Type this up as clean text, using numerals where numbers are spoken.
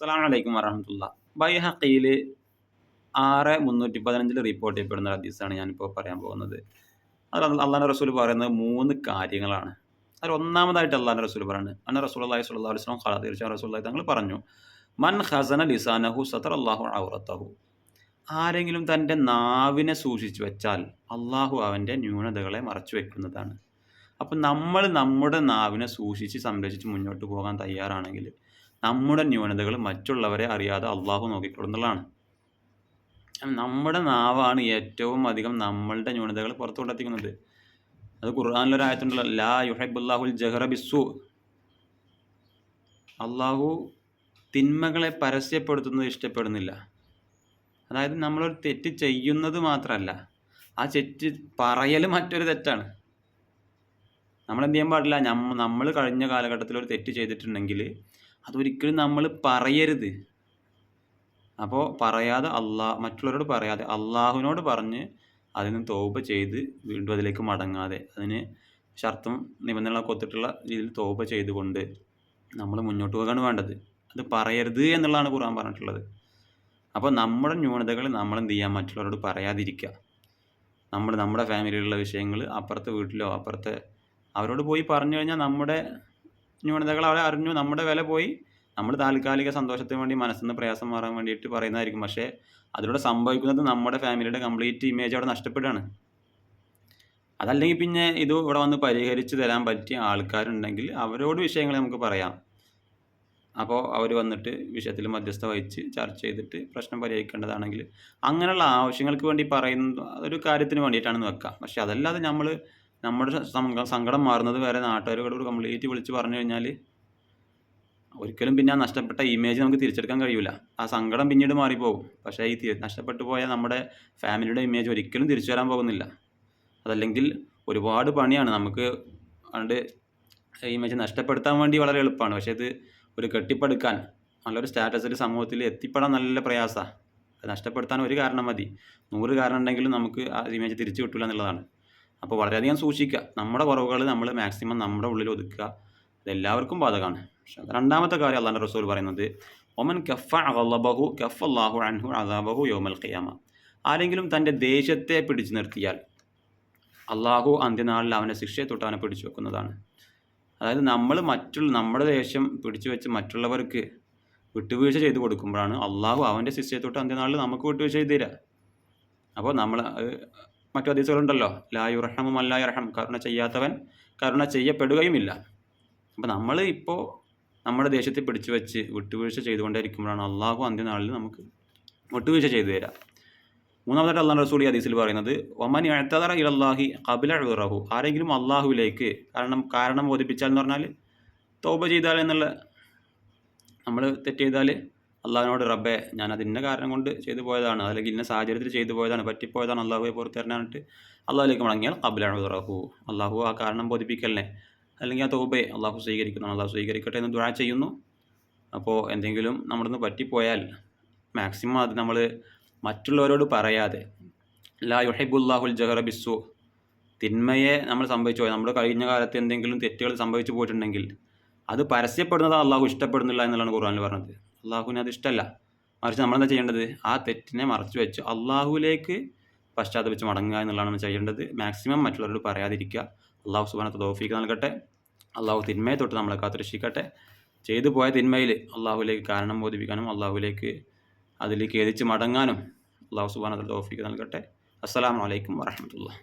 അസ്സലാമു അലൈക്കും വറഹ്മത്തുള്ളാ. ബൈഹഖിയിൽ 6315 റിപ്പോർട്ട് ചെയ്യപ്പെടുന്ന ഒരു ഹദീസാണ് ഞാനിപ്പോൾ പറയാൻ പോകുന്നത്. അത് അള്ളാഹുവിന്റെ റസൂൽ പറയുന്നത് 3 കാര്യങ്ങളാണ്. അതിൽ ഒന്നാമതായിട്ട് അള്ളാഹുവിന്റെ റസൂൽ പറയുന്നത് റസൂലുള്ളാഹി സ്വല്ലല്ലാഹു അലൈഹി വസല്ലം ഖാല, തീർച്ചയായും റസൂലുള്ളാഹി തങ്ങൾ പറഞ്ഞു, മൻ ഖസന ലിസാനഹു സതറല്ലാഹു ഔറതഹു. ആരെങ്കിലും തൻ്റെ നാവിനെ സൂക്ഷിച്ചു വെച്ചാൽ അള്ളാഹു അവൻ്റെ ന്യൂനതകളെ മറച്ചു വെക്കുന്നതാണ്. അപ്പം നമ്മൾ നമ്മുടെ നാവിനെ സൂക്ഷിച്ച് സംരക്ഷിച്ച് മുന്നോട്ട് പോകാൻ തയ്യാറാണെങ്കിൽ നമ്മുടെ ന്യൂനതകൾ മറ്റുള്ളവരെ അറിയാതെ അള്ളാഹു നോക്കിക്കൊള്ളുന്നതാണ്. നമ്മുടെ നാവാണ് ഏറ്റവും അധികം നമ്മളുടെ ന്യൂനതകൾ പുറത്തു കൊണ്ടെത്തിക്കുന്നത്. അത് ഖുർആനിലൊരു ആയത്തുണ്ടല്ലോ, ലാ യുഹിബ്ബുല്ലാഹുൽ ജഹറ ബിസ്സൂ. അള്ളാഹു തിന്മകളെ പരസ്യപ്പെടുത്തുന്നത് ഇഷ്ടപ്പെടുന്നില്ല. അതായത് നമ്മളൊരു തെറ്റ് ചെയ്യുന്നത് മാത്രമല്ല, ആ തെറ്റ് പറയൽ മറ്റൊരു തെറ്റാണ്. നമ്മളെന്ത് ചെയ്യാൻ പാടില്ല, നമ്മൾ കഴിഞ്ഞ കാലഘട്ടത്തിൽ ഒരു തെറ്റ് ചെയ്തിട്ടുണ്ടെങ്കിൽ അതൊരിക്കലും നമ്മൾ പറയരുത്. അപ്പോൾ പറയാതെ മറ്റുള്ളവരോട് പറയാതെ അള്ളാഹുവിനോട് പറഞ്ഞ് അതിന് തൗബ ചെയ്ത് വീണ്ടും അതിലേക്ക് മടങ്ങാതെ അതിന് ഷർത്തും നിബന്ധനകളൊക്കെ ഒത്തിട്ടുള്ള രീതിയിൽ തൗബ ചെയ്തുകൊണ്ട് നമ്മൾ മുന്നോട്ട് പോകാണ് വേണ്ടത്. അത് പറയരുത് എന്നുള്ളതാണ് ഖുർആൻ പറഞ്ഞിട്ടുള്ളത്. അപ്പോൾ നമ്മുടെ ന്യൂനതകൾ നമ്മൾ എന്ത് ചെയ്യാൻ, മറ്റുള്ളവരോട് പറയാതിരിക്കുക. നമ്മുടെ ഫാമിലിയിലുള്ള വിഷയങ്ങൾ അപ്പുറത്തെ വീട്ടിലോ അപ്പുറത്തെ അവരോട് പോയി പറഞ്ഞു കഴിഞ്ഞാൽ നമ്മുടെ ന്യൂനതകൾ അവരെ അറിഞ്ഞു, നമ്മുടെ വില പോയി. നമ്മൾ താൽക്കാലിക സന്തോഷത്തിന് വേണ്ടി മനസ്സിൽ നിന്ന് പ്രയാസം മാറാൻ വേണ്ടിയിട്ട് പറയുന്നതായിരിക്കും. പക്ഷേ അതിലൂടെ സംഭവിക്കുന്നത് നമ്മുടെ ഫാമിലിയുടെ കംപ്ലീറ്റ് ഇമേജ് അവിടെ നഷ്ടപ്പെടുകയാണ്. അതല്ലെങ്കിൽ പിന്നെ ഇത് ഇവിടെ വന്ന് പരിഹരിച്ച് തരാൻ പറ്റിയ ആൾക്കാരുണ്ടെങ്കിൽ അവരോട് വിഷയങ്ങൾ നമുക്ക് പറയാം. അപ്പോൾ അവർ വന്നിട്ട് വിഷയത്തിൽ മധ്യസ്ഥ വഹിച്ച് ചർച്ച ചെയ്തിട്ട് പ്രശ്നം പരിഹരിക്കേണ്ടതാണെങ്കിൽ അങ്ങനെയുള്ള ആവശ്യങ്ങൾക്ക് വേണ്ടി പറയുന്ന ഒരു കാര്യത്തിന് വേണ്ടിയിട്ടാണെന്ന് വെക്കാം. പക്ഷേ അതല്ലാതെ നമ്മുടെ സങ്കടം മാറുന്നത് വരെ നാട്ടുകാരോട് കംപ്ലീറ്റ് വിളിച്ച് പറഞ്ഞു കഴിഞ്ഞാൽ ഒരിക്കലും പിന്നെ ആ നഷ്ടപ്പെട്ട ഇമേജ് നമുക്ക് തിരിച്ചെടുക്കാൻ കഴിയില്ല. ആ സങ്കടം പിന്നീട് മാറിപ്പോകും. പക്ഷേ ഈ നഷ്ടപ്പെട്ടു പോയ നമ്മുടെ ഫാമിലിയുടെ ഇമേജ് ഒരിക്കലും തിരിച്ചു വരാൻ പോകുന്നില്ല. അതല്ലെങ്കിൽ ഒരുപാട് പണിയാണ് നമുക്ക്. അതുകൊണ്ട് ഇമേജ് നഷ്ടപ്പെടുത്താൻ വേണ്ടി വളരെ എളുപ്പമാണ്. പക്ഷേ ഇത് ഒരു കെട്ടിപ്പടുക്കാൻ നല്ലൊരു സ്റ്റാറ്റസിൽ സമൂഹത്തിൽ എത്തിപ്പെടാൻ നല്ല പ്രയാസമാണ്. അത് നഷ്ടപ്പെടുത്താൻ ഒരു കാരണം മതി, 100 കാരണം ഉണ്ടെങ്കിലും നമുക്ക് ആ ഇമേജ് തിരിച്ചു കിട്ടില്ല എന്നുള്ളതാണ്. അപ്പോൾ വളരെയധികം സൂക്ഷിക്കുക. നമ്മുടെ കുറവുകൾ നമ്മൾ മാക്സിമം നമ്മുടെ ഉള്ളിൽ ഒതുക്കുക. ഇതെല്ലാവർക്കും ബാധകമാണ്. പക്ഷേ രണ്ടാമത്തെ കാര്യം അള്ളാഹുവിന്റെ റസൂൽ പറയുന്നത്, ഒമൻ കഫ ഗളബഹു കഫല്ലാഹു അൻഹു അദാബഹു യൗമൽ ഖിയാമ. ആരെങ്കിലും തൻ്റെ ദേഷ്യത്തെ പിടിച്ചു നിർത്തിയാൽ അള്ളാഹു അന്ത്യനാളിൽ അവൻ്റെ ശിക്ഷയെ തൊട്ട് അവനെ പിടിച്ചു വെക്കുന്നതാണ്. അതായത് നമ്മൾ നമ്മുടെ ദേഷ്യം പിടിച്ചു വെച്ച് മറ്റുള്ളവർക്ക് വിട്ടുവീഴ്ച ചെയ്ത് കൊടുക്കുമ്പോഴാണ് അള്ളാഹു അവൻ്റെ ശിക്ഷയെ തൊട്ട് അന്ത്യനാളിൽ നമുക്ക് വിട്ടുവീഴ്ച ചെയ്ത് തരിക. അപ്പോൾ മറ്റു ഹദീസുകളുണ്ടല്ലോ, ലാ യുർഹമു മൻ ലാ യർഹം, കരുണ ചെയ്യാത്തവൻ കരുണ ചെയ്യപ്പെടുകയുമില്ല. അപ്പോൾ നമ്മൾ ഇപ്പോൾ നമ്മുടെ ദേഷ്യത്തെ പിടിച്ചു വെച്ച് വിട്ടുവീഴ്ച ചെയ്തുകൊണ്ടേയിരിക്കുമ്പോഴാണ് അള്ളാഹു അന്ത്യനാളിൽ നമുക്ക് വിട്ടുവീഴ്ച ചെയ്തു തരാം. മൂന്നാമതായിട്ട് അള്ളാഹു റസൂൽ ഈ ഹദീസിൽ പറയുന്നത്, വമൻ ഇഅ്തദറ ഇലല്ലാഹി ഖബല ഉറഹു. ആരെങ്കിലും അള്ളാഹുവിലേക്ക് കാരണം ബോധിപ്പിച്ചാൽ എന്ന് പറഞ്ഞാൽ തൗബ ചെയ്താൽ എന്നുള്ള, നമ്മൾ തെറ്റ് ചെയ്താൽ അള്ളാഹുവിനോട്, റബ്ബേ ഞാനത് ഇന്ന കാരണം കൊണ്ട് ചെയ്തു പോയതാണ്, അല്ലെങ്കിൽ ഇന്ന സാഹചര്യത്തിൽ ചെയ്തു പോയതാണ്, പറ്റിപ്പോയതാണ്, അള്ളാഹുവെ പുറത്തു തരാനായിട്ട് അള്ളാഹുലേക്ക് മടങ്ങിയാൽ ഖബല ഉറഹു, അള്ളാഹു ആ കാരണം ബോധിപ്പിക്കലിനെ അല്ലെങ്കിൽ ആ തൗബയെ അള്ളാഹു സ്വീകരിക്കുന്നു. അള്ളാഹു സ്വീകരിക്കട്ടെ എന്ന് ദുആ ചെയ്യുന്നു. അപ്പോൾ എന്തെങ്കിലും നമ്മുടെ നിന്ന് പറ്റിപ്പോയാൽ മാക്സിമം അത് നമ്മൾ മറ്റുള്ളവരോട് പറയാതെ, ലാ യുഹിബ്ബുല്ലാഹുൽ ജഹറ ബിസ്സൂ, തിന്മയെ നമ്മൾ സംഭവിച്ചു പോയി, നമ്മുടെ കഴിഞ്ഞ കാലത്ത് എന്തെങ്കിലും തെറ്റുകൾ സംഭവിച്ചു പോയിട്ടുണ്ടെങ്കിൽ അത് പരസ്യപ്പെടുന്നത് അള്ളാഹു ഇഷ്ടപ്പെടുന്നില്ല എന്നുള്ളതാണ് ഖുർആനിൽ പറഞ്ഞത്. അള്ളാഹുവിന് അത് ഇഷ്ടമല്ല. മറിച്ച് നമ്മളെന്താ ചെയ്യേണ്ടത്, ആ തെറ്റിനെ മറച്ചു വെച്ച് അള്ളാഹുവിലേക്ക് പശ്ചാത്തപിച്ച് മടങ്ങുക എന്നുള്ളതാണ് നമ്മൾ ചെയ്യേണ്ടത്. മാക്സിമം മറ്റുള്ളവരോട് പറയാതിരിക്കുക. അള്ളാഹു സുബ്ഹാനഹു വ തആല തൗഫീഖ് നൽകട്ടെ. അള്ളാഹു തിന്മയെ തൊട്ട് നമ്മളെ കാത്തുരക്ഷിക്കട്ടെ. ചെയ്തു പോയ തിന്മയിൽ അള്ളാഹുവിലേക്ക് കാരണം ബോധിപ്പിക്കാനും അതിലേക്ക് ഖേദിച്ച് മടങ്ങാനും അള്ളാഹു സുബ്ഹാനഹു വ തആല തൗഫീഖ് നൽകട്ടെ. അസ്സലാമു അലൈക്കും വറഹ്മത്തുള്ളാഹി.